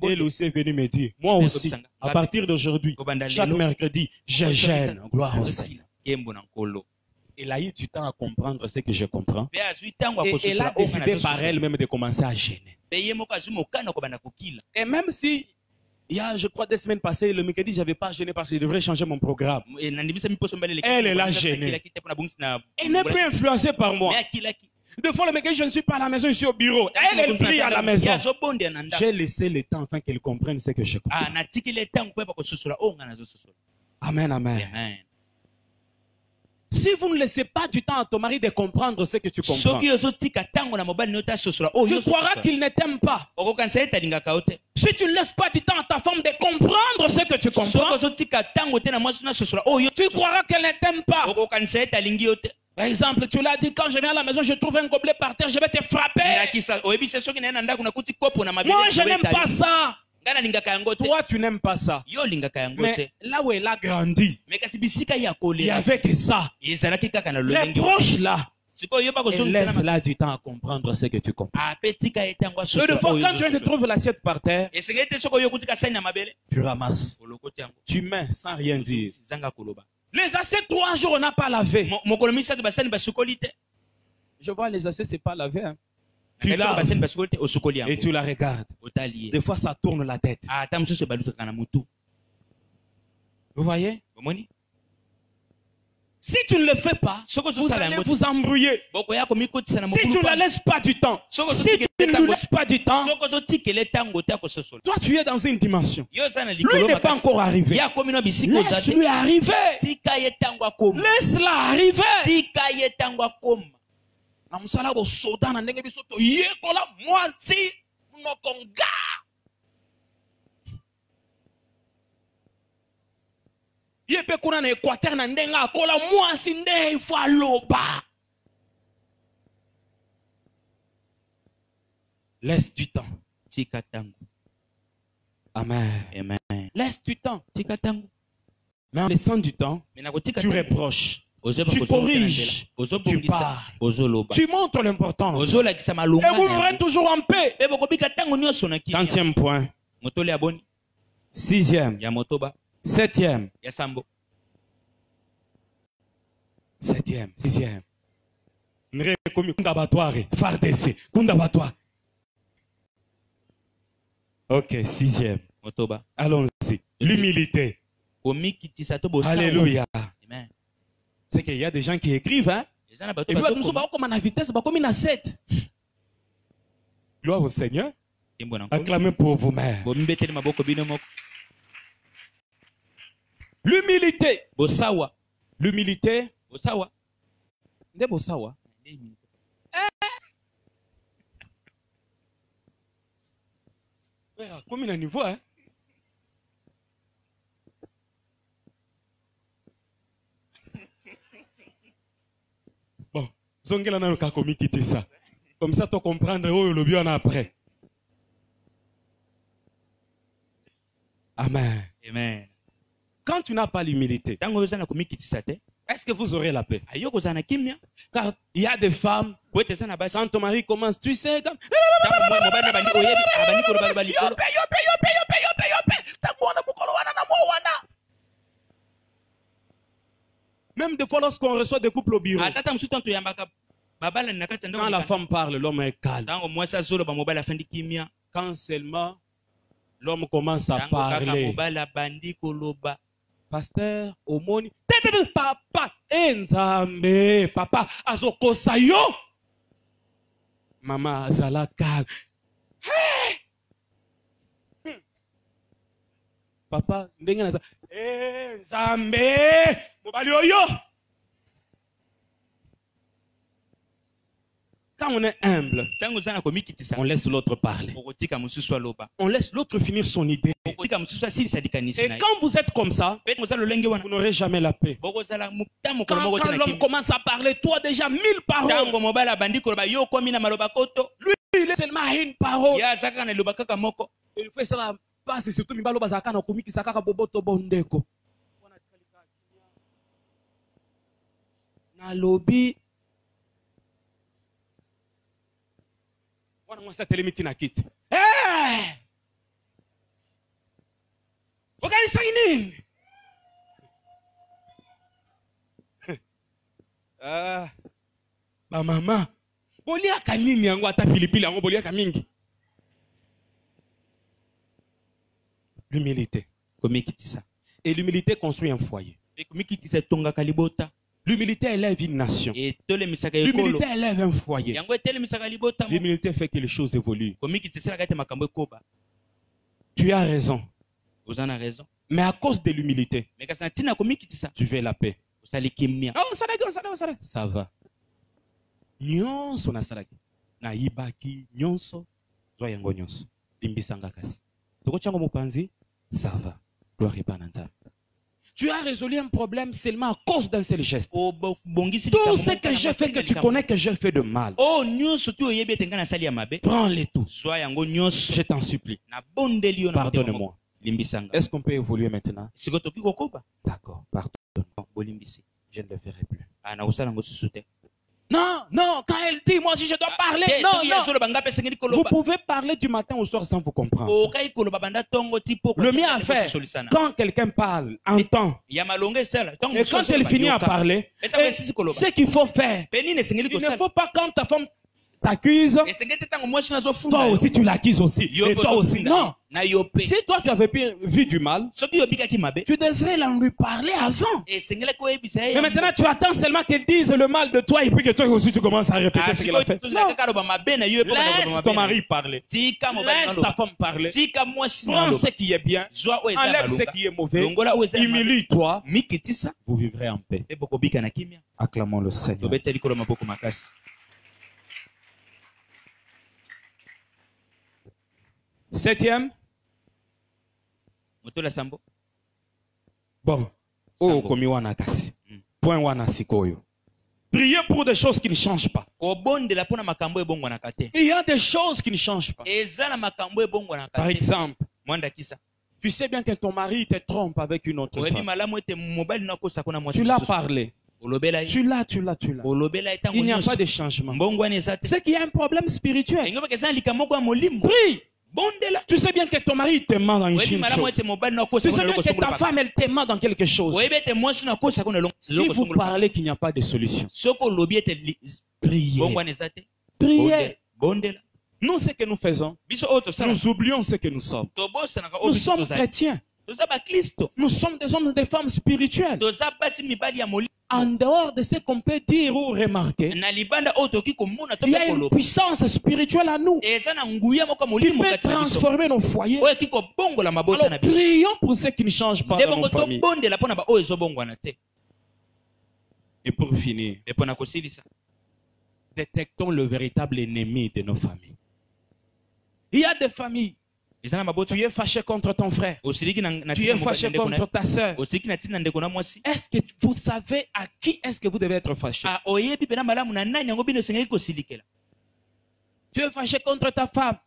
Elle aussi est venue me dire, moi aussi, à partir d'aujourd'hui, chaque mercredi, je jeûne. Gloire au Seigneur. Elle a eu du temps à comprendre ce que je comprends. Et elle a décidé par elle-même de commencer à gêner. Et même si, il y a, je crois, 2 semaines passées, le mercredi, je n'avais pas gêné parce que je devrais changer mon programme. Elle a gêné. Elle n'est plus influencée par moi. Des fois, le mercredi, je ne suis pas à la maison, je suis au bureau. Elle prie à la maison. J'ai laissé le temps afin qu'elle comprenne ce que je comprends. Amen, amen. Si vous ne laissez pas du temps à ton mari de comprendre ce que tu comprends, tu croiras qu'il ne t'aime pas. Si tu ne laisses pas du temps à ta femme de comprendre ce que tu comprends, tu croiras qu'elle ne t'aime pas. Par exemple, tu l'as dit, quand je viens à la maison, je trouve un gobelet par terre, je vais te frapper. Moi, je n'aime pas ça. Toi, tu n'aimes pas ça. Mais là où elle a grandi, il n'y avait que ça. Les proches là, et laisse là du temps à comprendre ce que tu comprends. Et de fois, quand tu te trouves l'assiette par terre, tu ramasses, tu mets sans rien dire. Les assiettes 3 jours, on n'a pas lavé. je vois les assiettes, c'est pas lavé. Hein. Tu laves et tu la regardes. Des fois, ça tourne la tête. Vous voyez? Si tu ne le fais pas, vous allez vous embrouiller. Si tu ne la laisses pas du temps, si tu ne lui laisses pas du temps, toi tu es dans une dimension. Lui n'est pas encore arrivé. Laisse-lui arriver. Laisse-la arriver. Laisse du temps. Amen. Amen. Laisse du temps. Mais en laissant du temps, tu reproches. Tu corriges, tu parles, tu montres l'importance. Et vous verrez toujours en paix. 30e point. 6e. 7e. 7e. 6e. Ok, 6e. Allons-y. L'humilité. Alléluia. C'est qu'il y a des gens qui écrivent, hein? Et puis, nous sommes comme à vitesse, comme une 7. Gloire au Seigneur. Acclamez pour vous-même. L'humilité. L'humilité. Nde bosawa. Comme un niveau, hein? Bon, zongela na ka komi quitter ça. Comme ça, tu comprendre le bien après. Amen. Amen. Quand tu n'as pas l'humilité, est-ce que vous aurez la paix? Car il y a des femmes, quand ton mari commence, tu sais, comme... Même des fois, lorsqu'on reçoit des couples au bureau, quand la femme parle, l'homme est calme. Quand seulement l'homme commence à parler, pasteur, omoni, papa, enzambe, papa, azokosa yo, maman azala calme. Hey! Papa, ndenge naza, enzambe, mobali oyo. Quand on est humble, on laisse l'autre parler. On laisse l'autre finir son idée. Et quand vous êtes comme ça, vous n'aurez jamais la paix. Quand l'homme commence à parler, toi déjà 1000 paroles. Lui, il est seulement une parole. Il faut ça passe surtout mibalo bazaka na komiki sakaka boboto bondeko. Na lobby moi ça télémiti na kit. Eh! Okanisa nini? Ah. Ba mama. Bolia kanini yango ata pilipili yango bolia kamingi. L'humilité. Et l'humilité construit un foyer. L'humilité élève une nation. L'humilité élève un foyer. L'humilité fait que les choses évoluent. Tu as raison. Mais à cause de l'humilité, tu veux la paix. Ça va. Nyonso na salaki. Na ibaki nyonso. Zoyango nyonso. Limbisanga kasi. Toko chango mopanzi. Ça va. Gloire et bananta. Tu as résolu un problème seulement à cause d'un seul geste. Tout ce que j'ai fait, que tu connais que j'ai fait de mal. Prends-les tous. Je t'en supplie. Pardonne-moi. Est-ce qu'on peut évoluer maintenant? D'accord, pardonne. Je ne le ferai plus. non, quand elle dit, moi aussi je dois parler. Non. Vous pouvez parler du matin au soir sans vous comprendre. Le mien à faire, quand quelqu'un parle, entend. Et quand elle finit à parler, ce qu'il faut faire, il ne faut pas quand ta femme t'accuse, toi aussi tu l'accuses aussi. Et toi aussi. Non. Si toi tu avais vu du mal, tu devrais lui parler avant. Mais maintenant tu attends seulement qu'elle dise le mal de toi et puis que toi aussi tu commences à répéter ce qu'elle a fait. Non. Laisse ton mari parler. Laisse ta femme parler. Prends ce qui est bien. Enlève ce qui est mauvais. Humilie-toi. Vous vivrez en paix. Acclamons le Seigneur. Septième. Bon. Point wana sikoyo. Priez pour des choses qui ne changent pas. Il y a des choses qui ne changent pas. Par exemple, tu sais bien que ton mari te trompe avec une autre femme. Tu l'as parlé. Tu l'as. Il n'y a pas de changement. C'est qu'il y a un problème spirituel. Prie. Tu sais bien que ton mari te ment dans une chose. Tu sais bien que ta femme elle te ment dans quelque chose. Si vous parlez qu'il n'y a pas de solution, priez. Priez. Nous, ce que nous faisons, nous oublions ce que nous sommes. Nous sommes chrétiens. Nous sommes des hommes et des femmes spirituels. En dehors de ce qu'on peut dire ou remarquer, il y a une puissance spirituelle à nous qui peut transformer nos foyers. Alors prions pour ceux qui ne changent pas dans nos familles. Et pour finir, détectons le véritable ennemi de nos familles. Il y a des familles. Tu es fâché contre ton frère. Tu es fâché contre ta soeur. Est-ce que vous savez à qui est-ce que vous devez être fâché? Tu es fâché contre ta femme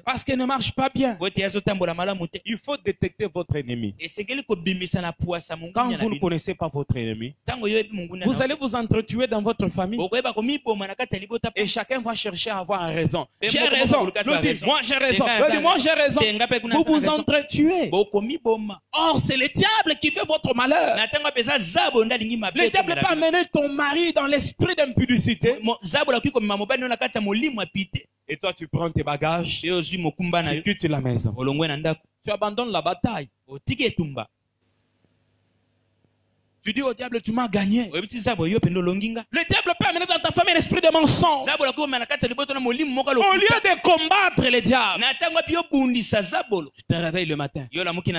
parce qu'elle ne marche pas bien. Il faut détecter votre ennemi. Quand vous ne connaissez pas votre ennemi, vous allez vous entretuer dans votre famille et chacun va chercher à avoir raison. J'ai raison. L'autre dit, moi j'ai raison. L'autre dit, moi j'ai raison. Vous vous entretuez. Or, c'est le diable qui fait votre malheur. Le diable peut amener ton mari dans l'esprit d'impudicité. Et toi, tu prends tes bagages, tu quittes la maison. Tu abandonnes la bataille. Tu dis au diable, tu m'as gagné. Le diable peut amener dans ta famille l'esprit de mensonge. Au lieu de combattre le diable, tu te réveilles le matin.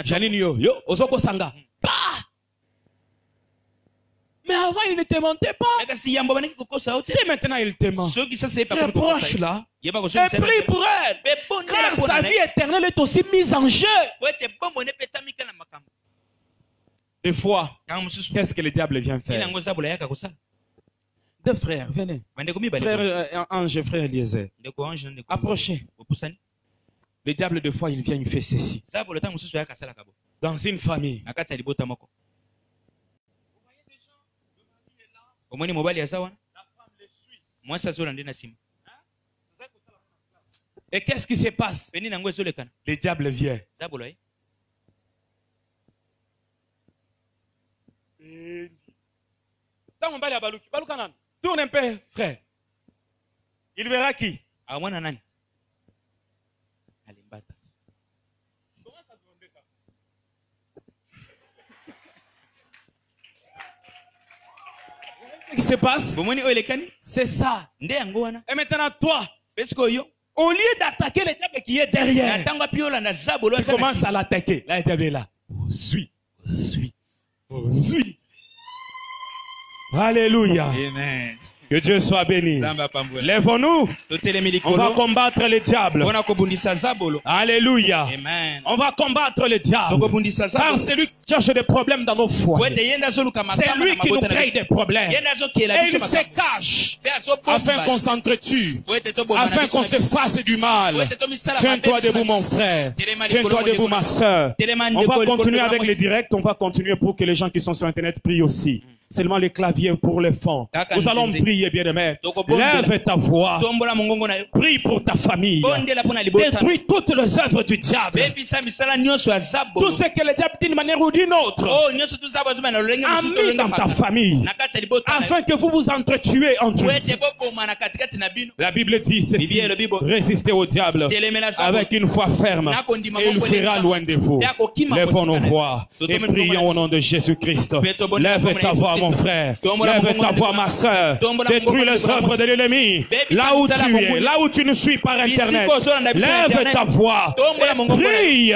Janine yo, Ozoko Sanga. Mais avant, il ne te mentait pas. C'est maintenant, il te ment. Reproche-la. Et prie pour elle. Car sa vie éternelle est aussi mise en jeu. Des fois, qu'est-ce que le diable vient faire? Deux frères, venez. Frère Ange et frère Eliezer. Approchez. Le diable, des fois, il vient, il fait ceci. Dans une famille. La femme le suit. Et qu'est-ce qui se passe? Le diable vient. Tourne un peu, frère. Il verra qui? Qu'est-ce qui se passe? C'est ça. Et maintenant, toi, au lieu d'attaquer le diable qui est derrière, tu commences à l'attaquer. Là, le diable est là. Suis. Alléluia. Amen. Que Dieu soit béni. Lèvons-nous. On va combattre le diable. Alléluia. Amen. On va combattre le diable. Car c'est lui qui cherche des problèmes dans nos foyers. C'est lui qui nous crée des problèmes. Et il se cache afin qu'on s'entretue, afin qu'on se fasse du mal. Tiens-toi debout, mon frère. Tiens-toi debout, ma soeur. On va continuer avec les directs. On va continuer pour que les gens qui sont sur Internet prient aussi. Seulement les claviers pour les fonds. Nous allons prier, bien-aimé. Lève ta voix. Prie pour ta famille. Détruis toutes les œuvres du diable. Tout ce que le diable dit d'une manière ou d'une autre. Amène dans ta famille. Afin que vous vous entretuez entre vous. La Bible dit ceci. Résistez au diable avec une foi ferme. Et il fera loin de vous. Lèvons nos voix et prions au nom de Jésus-Christ. Lève ta voix, mon frère. Lève ta voix, ma soeur. Détruis les œuvres de l'ennemi. Là où tu es, là où tu nous suis par Internet. Lève ta voix et prie.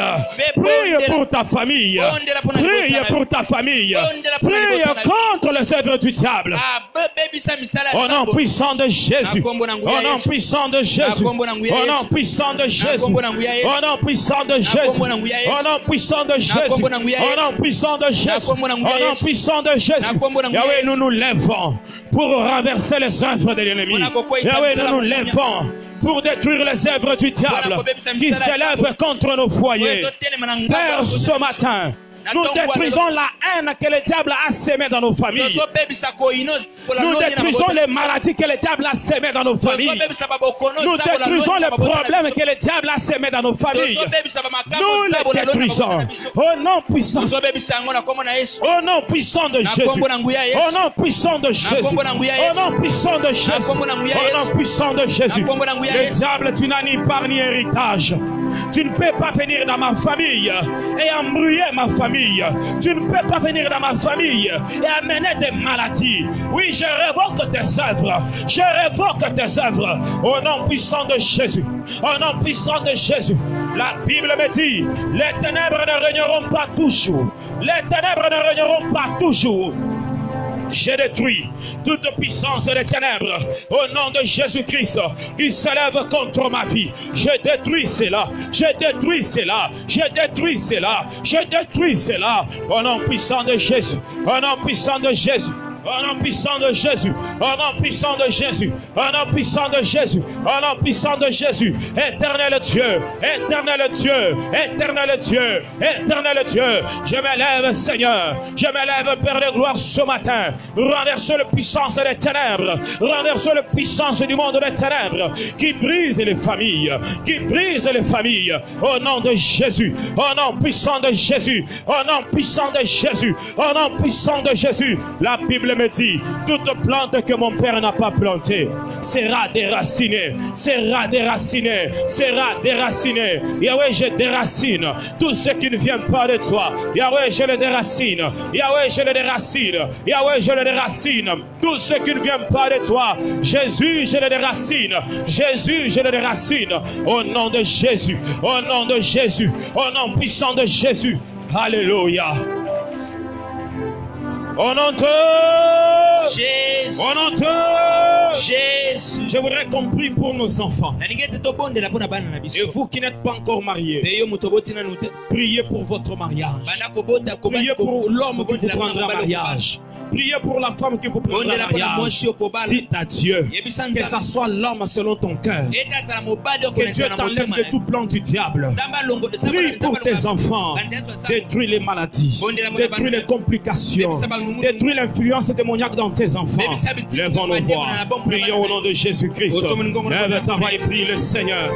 Prie pour ta famille. Prie pour ta famille. Prie contre les œuvres du diable. Au nom puissant de Jésus. Au nom puissant de Jésus. Au nom puissant de Jésus. Au nom puissant de Jésus. Au nom puissant de Jésus. Au nom puissant de Jésus. Au nom puissant de Jésus. Yahweh, nous nous lèvons pour renverser les œuvres de l'ennemi. Yahweh, nous nous lèvons pour détruire les œuvres du diable qui s'élèvent contre nos foyers. Père, ce matin, nous détruisons la haine que le diable a sémée dans nos familles. Nous détruisons les maladies que le diable a sémées dans nos familles. Nous détruisons les problèmes que le diable a sémés dans nos familles. Nous les détruisons. Au nom puissant. Au nom puissant de Jésus. Au nom puissant de Jésus. Au nom puissant de Jésus. Au nom puissant de Jésus. Le diable, tu n'as ni part ni héritage. Tu ne peux pas venir dans ma famille et embrouiller ma famille. Tu ne peux pas venir dans ma famille et amener des maladies. Oui, je révoque tes œuvres. Je révoque tes œuvres. Au nom puissant de Jésus. Au nom puissant de Jésus. La Bible me dit, les ténèbres ne régneront pas toujours. Les ténèbres ne régneront pas toujours. J'ai détruit toute puissance des ténèbres au nom de Jésus-Christ qui s'élève contre ma vie. Je détruis cela. Je détruis cela. Je détruis cela. Je détruis cela. Au nom puissant de Jésus. Au nom puissant de Jésus. Au nom puissant de Jésus, au nom puissant de Jésus, au nom puissant de Jésus, au nom puissant de Jésus, éternel Dieu, éternel Dieu, éternel Dieu, éternel Dieu, je m'élève Seigneur, je m'élève Père de gloire ce matin, renverse la puissance des ténèbres, renverse la puissance du monde des ténèbres, qui brise les familles, au nom de Jésus, au nom puissant de Jésus, au nom puissant de Jésus, au nom puissant de Jésus, la Bible me dit, toute plante que mon Père n'a pas plantée sera déracinée, sera déracinée, sera déracinée. Yahweh, je déracine tout ce qui ne vient pas de toi. Yahweh, je le déracine. Yahweh, je le déracine. Yahweh, je le déracine. Tout ce qui ne vient pas de toi. Jésus, je le déracine. Jésus, je le déracine. Au nom de Jésus. Au nom de Jésus. Au nom puissant de Jésus. Alléluia. Au nom de Jésus. Au nom de Jésus. Je voudrais qu'on prie pour nos enfants. Et vous qui n'êtes pas encore mariés, priez pour votre mariage. Priez pour l'homme qui vous prendra mariage. Priez pour la femme qui vous prendra mariage. Dites à Dieu que ça soit l'homme selon ton cœur. Que Dieu t'enlève de tout plan du diable. Prie pour tes enfants. Détruis les maladies. Détruis les complications. Détruis l'influence démoniaque dans tes enfants. Lèvons nos voix. Prions au nom de Jésus-Christ. Lève ta voix et prie le Seigneur.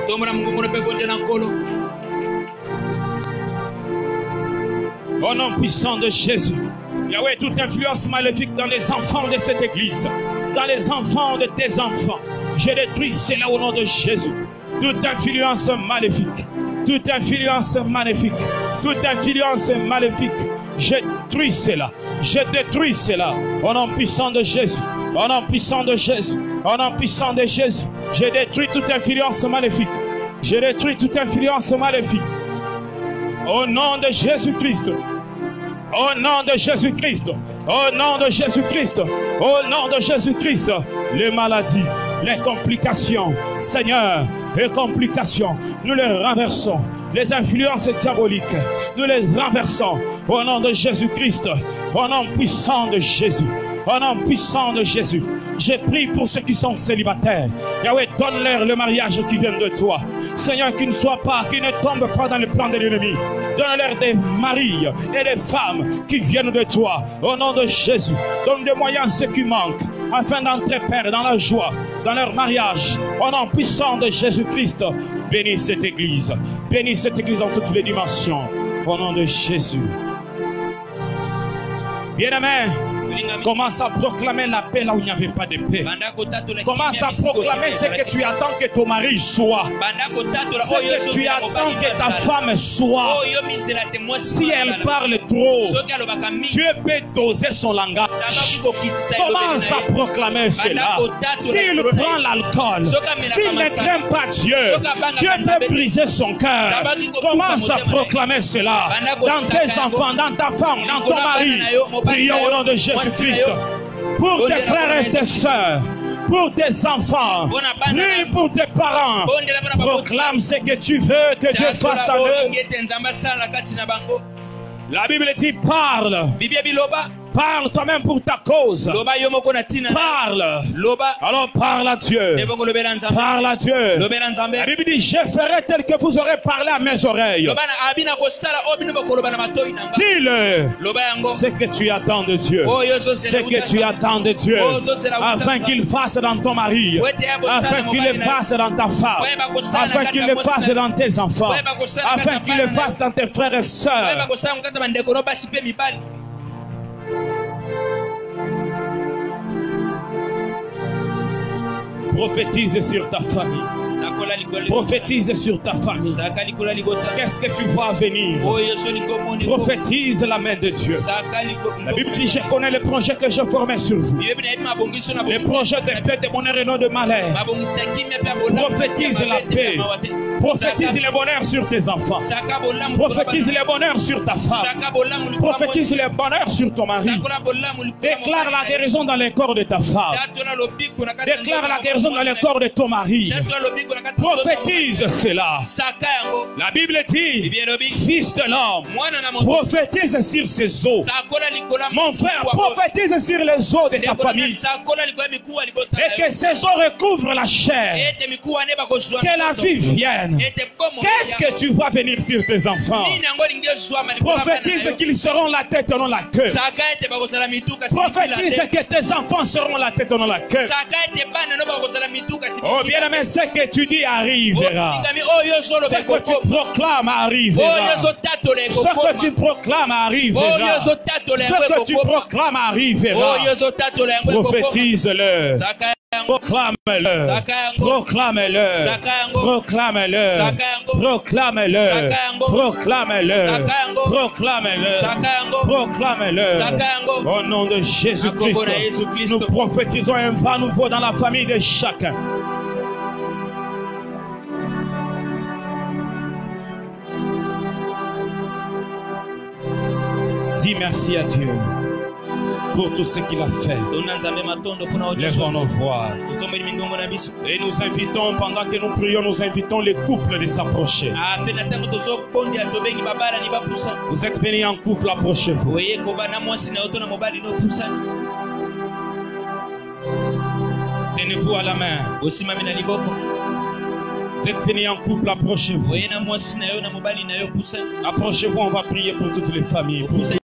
Au nom puissant de Jésus. Yahweh, toute influence maléfique dans les enfants de cette église, dans les enfants de tes enfants, je détruis cela au nom de Jésus. Toute influence maléfique, toute influence maléfique, toute influence maléfique, je détruis cela, je détruis cela au nom puissant de Jésus, au nom puissant de Jésus, au nom puissant de Jésus, je détruis toute influence maléfique, je détruis toute influence maléfique, au nom de Jésus-Christ. Au nom de Jésus-Christ, au nom de Jésus-Christ, au nom de Jésus-Christ, les maladies, les complications, Seigneur, les complications, nous les renversons. Les influences diaboliques, nous les renversons. Au nom de Jésus-Christ, au nom puissant de Jésus, au nom puissant de Jésus, Je prie pour ceux qui sont célibataires. Yahweh, donne-leur le mariage qui vient de toi. Seigneur, qu'ils ne soient pas, qu'ils ne tombent pas dans le plan de l'ennemi. Donne-leur des maris et des femmes qui viennent de toi. Au nom de Jésus, donne des moyens ceux qui manquent, afin d'entrer, Père, dans la joie, dans leur mariage. Au nom puissant de Jésus-Christ, bénis cette église. Bénis cette église dans toutes les dimensions. Au nom de Jésus. Bien-aimé, commence à proclamer la paix là où il n'y avait pas de paix. Commence à proclamer ce que tu attends que ton mari soit. Ce que tu attends que ta femme soit. Si elle parle trop, Dieu peut doser son langage. Commence à proclamer cela. S'il prend l'alcool, s'il ne craint pas Dieu, Dieu peut briser son cœur. Commence à proclamer cela dans tes enfants, dans ta femme, dans ton mari. Prions au nom de Jésus-Christ. Pour tes frères et tes sœurs, pour tes enfants, prie pour tes parents. Proclame ce que tu veux que Dieu fasse en eux. La Bible dit parle. Parle toi-même pour ta cause. Parle. Alors parle à Dieu. Parle à Dieu. La Bible dit, je ferai tel que vous aurez parlé à mes oreilles. Dis-le. Ce que tu attends de Dieu. Ce que tu attends de Dieu. Afin qu'il fasse dans ton mari. Afin qu'il le fasse dans ta femme. Afin qu'il le fasse dans tes enfants. Afin qu'il le fasse dans tes frères et sœurs. Prophétise sur ta famille. Prophétise sur ta famille. Qu'est-ce que tu vois venir? Prophétise la main de Dieu. La Bible dit, je connais les projets que je formais sur vous. Les projets de paix, de bonheur et non de malheur. Prophétise la paix. Prophétise le bonheur sur tes enfants. Prophétise le bonheur sur ta femme. Prophétise le bonheur sur ton mari. Déclare la guérison dans le corps de ta femme. Déclare la guérison dans le corps de ton mari. Prophétise cela. La Bible dit, fils de l'homme, prophétise sur ses os. Mon frère, prophétise sur les os de ta famille. Et que ces os recouvrent la chair. Que la vie vienne. Qu'est-ce que tu vois venir sur tes enfants? Prophétise qu'ils seront la tête et non la queue. Prophétise que tes enfants seront la tête et non la queue. Oh bien-aimé, ce que tu dis arrivera. Ce que tu proclames arrivera. Ce que tu proclames arrivera. Ce que tu proclames arrivera. Prophétise-le. Proclame-le. Proclame-le. Proclame-le. Proclame-le. Proclame-le. Proclame-le. Proclame-le. Au nom de Jésus-Christ, nous prophétisons un vent nouveau dans la famille de chacun. Dis merci à Dieu pour tout ce qu'il a fait. Lèvons nos voix. Et nous invitons, pendant que nous prions, nous invitons les couples de s'approcher. Vous êtes venus en couple, approchez-vous. Tenez-vous à la main. Vous êtes venus en couple, approchez-vous. Approchez-vous, on va prier pour toutes les familles.